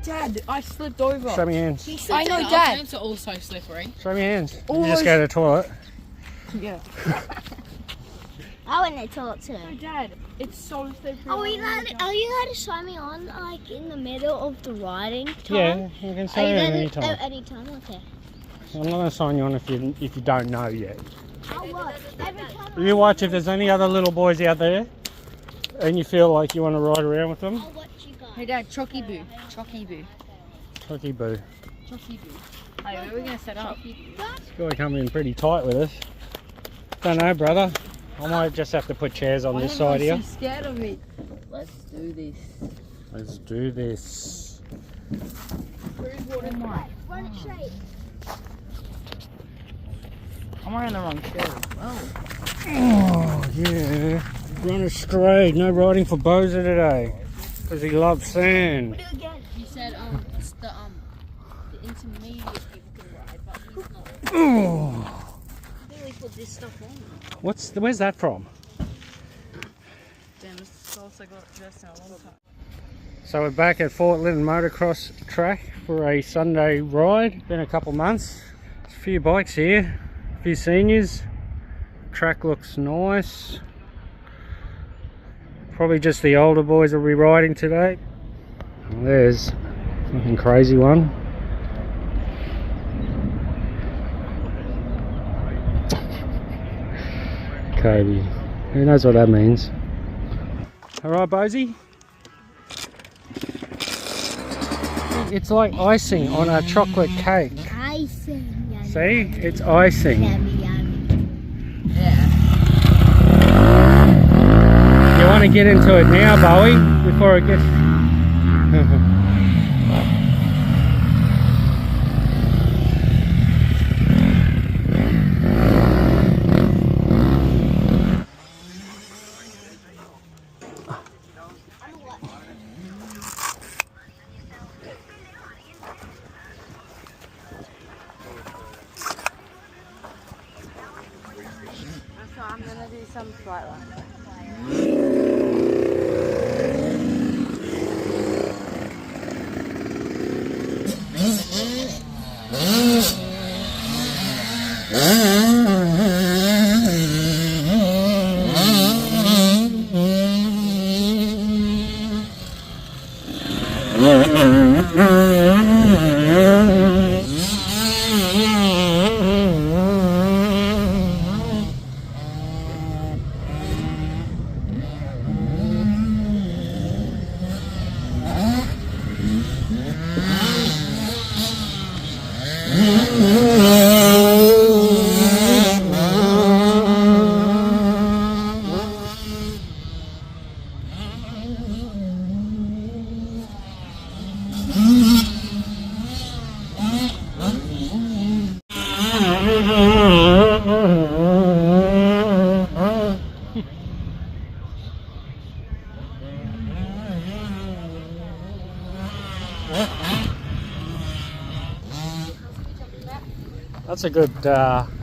Dad, I slipped over. Show me your hands. I know, Dad. Our pants are also slippery. Show me your hands. Oh, You just go to the toilet. Yeah. I went to talk to No, him. Dad, it's so slippery. Are you allowed to show me on like in the middle of the riding time? Yeah, you can sign in anytime. Any time, okay. I'm not going to sign you on if you don't know yet. I'll watch. Every time You watch if there's any other little boys out there and you feel like you want to ride around with them. I'll watch you guys. Hey, Dad, Chocky Boo. Chocky Boo. Cookie boo. Chocky Boo. Hey, where are we going to set up? This guy come in pretty tight with us. Don't know, brother. I might just have to put chairs on this side here. I'm so scared of it. Let's do this. Let's do this. Run it straight. I'm wearing the wrong shirt as well. Oh, yeah. Run it straight. No riding for Boza today. Because he loves sand. Do it again. You said it's the intermediate people can ride, but he's not. Oh. Really put this stuff on. Where's that from? Damn, this also got dressed in a long time. So we're back at Fort Lytton Motocross track for a Sunday ride. Been a couple months. There's a few bikes here, a few seniors. Track looks nice. Probably just the older boys will be riding today. Well, there's a fucking crazy one. Kobe. Who knows what that means? Alright, Bozy? It's like icing on a chocolate cake. Icing. Yummy. See? It's icing. Yummy, yummy. Yeah. You want to get into it now, Bowie, before it gets... So I'm gonna do some flight line.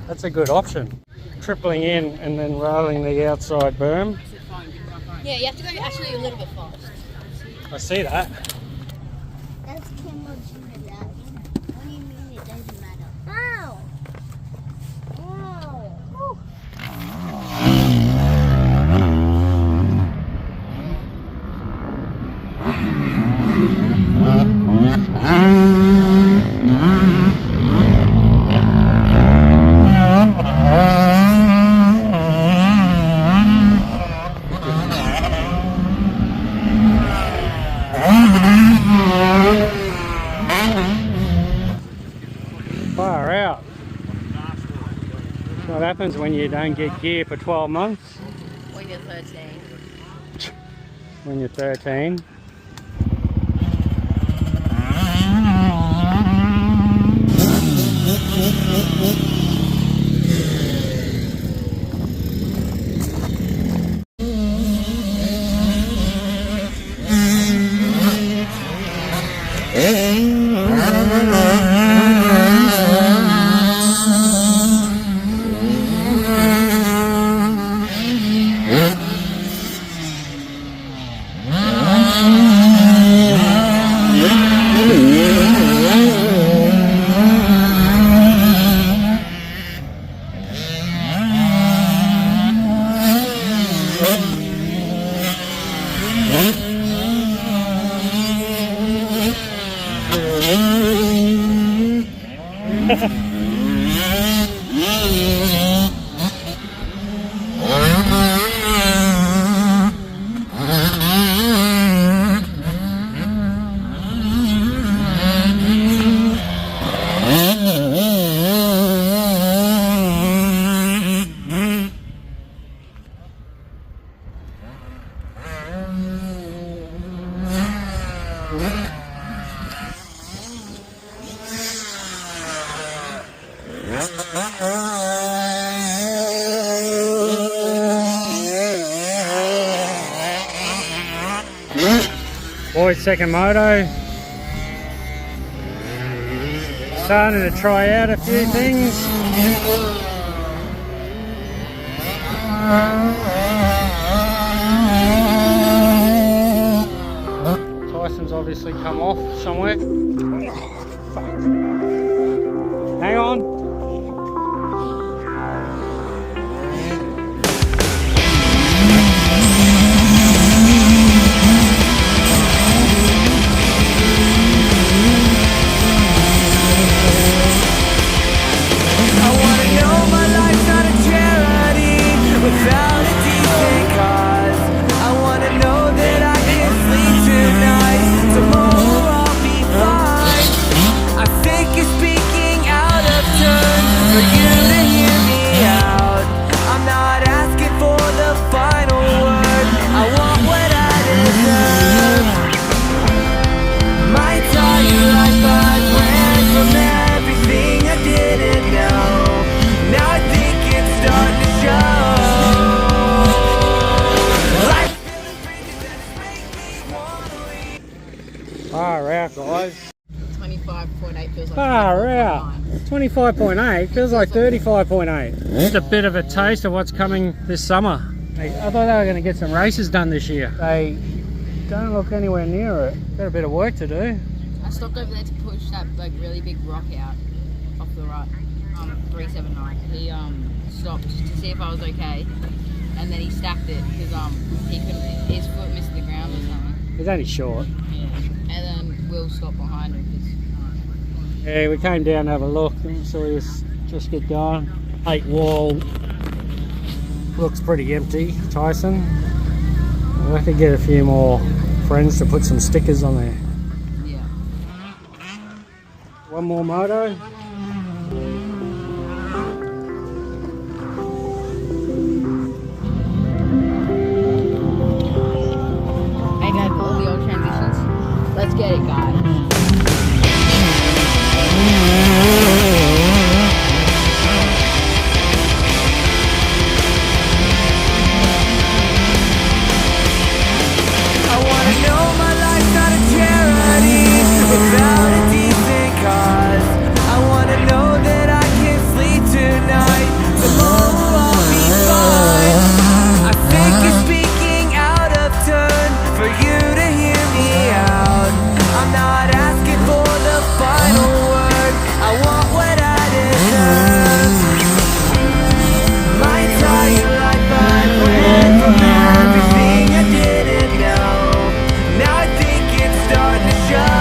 That's a good option. Tripling in and then rolling the outside berm. Yeah, you have to go actually a little bit fast. I see that. That's too much for that. What do you mean it doesn't matter? Ow! Ow! Far out. What happens when you don't get gear for 12 months? When you're 13. When you're 13. boy's second moto. Starting to try out a few things. Tyson's obviously come off somewhere. Hang on. Without a decent cause, I wanna know that I can sleep tonight. Tomorrow I'll be fine. I think you're speaking out of turn for you to hear me out. I'm not asking for the final word. I want what I deserve. Might tell you like I ran from everything I didn't know. Now I think it's starting to show. Far out, guys. 25.8 feels like Far out. 25.8 feels like 35.8. Just a bit of a taste of what's coming this summer. I thought they were going to get some races done this year. They don't look anywhere near it. Got a bit of work to do. I stopped over there to push that like really big rock out off the right. 379. He stopped to see if I was okay, and then he stacked it because he couldn't. His foot missed the ground or something. It's only short. Yeah. And then Will stopped behind him because. Yeah, we came down to have a look, so we just get going. 8 wall looks pretty empty. Tyson, we'll have to get a few more friends to put some stickers on there. Yeah. One more moto. I got all the old transitions. Let's get it, guys. I wanna know my life's not a charity without a decent cause. I wanna know that I can sleep tonight. Tomorrow I'll be fine. I think you're speaking out of turn for you to hear me out. I'm not asking for the final word. I want what I deserve. Might tell you like I ran from everything I didn't know. Now I think it's starting to show.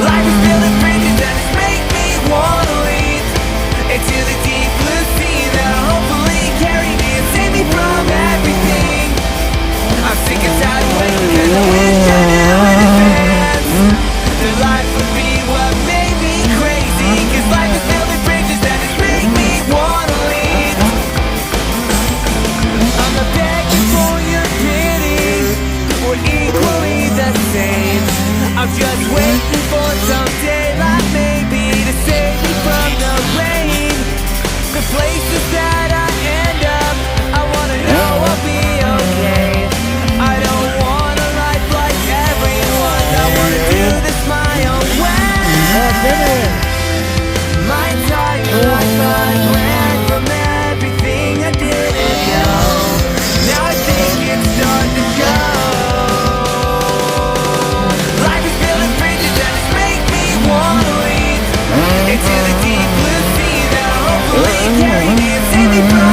Life is building bridges that just make me wanna leave into the deep blue sea that'll hopefully carry me and save me from everything. I'm sick and tired of waiting 'cause I wish I knew in advance that life would be what made me crazy. 'Cause life is building bridges that just make me wanna leave. I'm not begging for your pity, we're equally the same. I'm just waiting for some daylight maybe to save me from the rain. The places that I end up, I wanna know I'll be okay. I don't want a life like everyone. I wanna do this my own way. Might tell you like I ran from everything I didn't know. Now I think it's starting to show. Life is building bridges that just make me wanna leave into the deep blue sea that'll hopefully carry me and save me from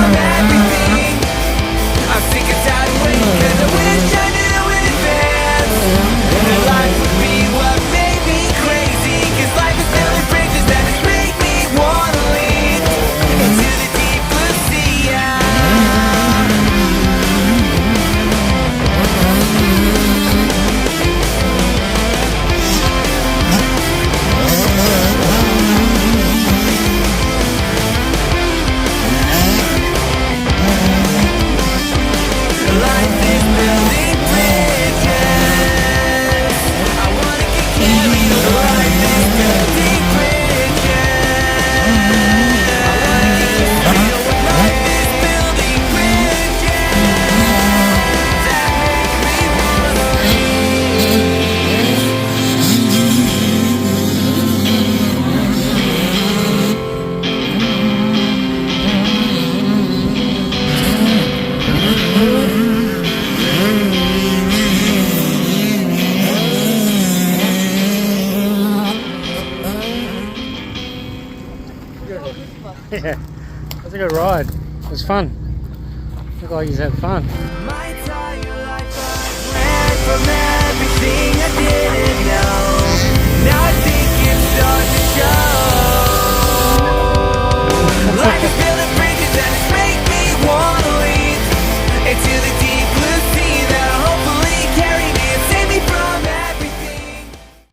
ride. It was fun. Looked like he's had fun. My